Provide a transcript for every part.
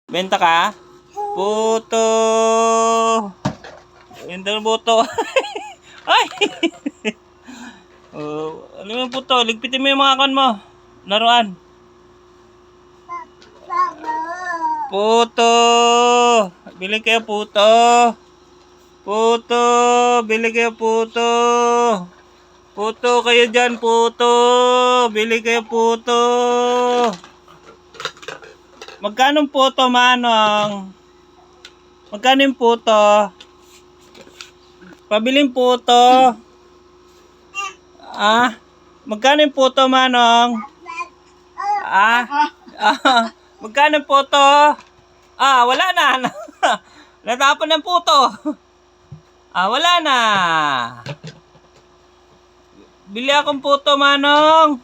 Benta ka? Puto. Benta ng puto. Ay! Ano yung puto? Ligpitin mo yung mga kan mo. Laruan. Puto. Bili kayo puto. Puto. Bili kayo puto. Puto kayo dyan, puto. Bili kayo puto. Magkano ang puto, Manong? Magkano yung puto? Pabiling puto. Ah? Magkano yung puto, Manong? Ah? Magkano yung puto? Wala na. Natapon ng puto. Wala na. Bili akong puto, Manong.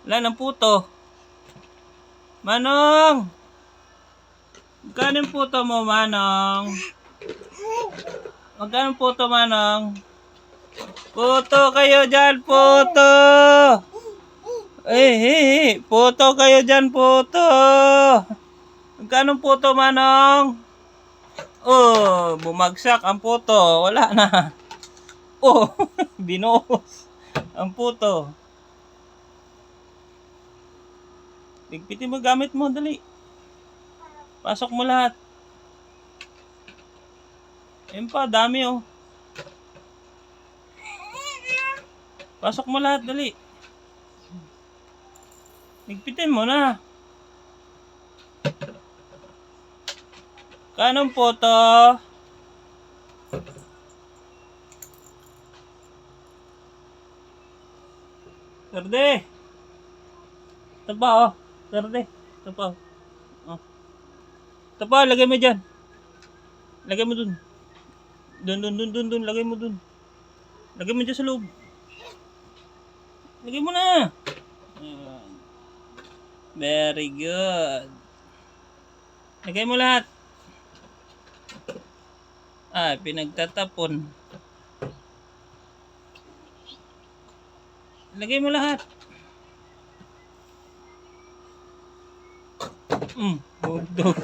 Wala ng puto. Manong. Magkano yung puto mo, Manong? Magkano yung puto, Manong? Puto kayo dyan, puto. Puto kayo dyan, puto. Magkano puto, Manong? Bumagsak ang puto. Wala na. Binuhos ang puto. Ligpitin mo gamit mo, dali. Pasok mo lahat. Ayun pa, dami oh. Pasok mo lahat, dali. Ligpitin mo na. Kanong puto? Terde. Ito pa oh. Terde. Ito pa oh. Ito pa, lagay mo dyan. Lagay mo dun. Dun. Lagay mo dun. Lagay mo dyan sa loob. Lagay mo na. Very good. Lagay mo lahat. Pinagtatapon. Lagay mo lahat. Hotdog.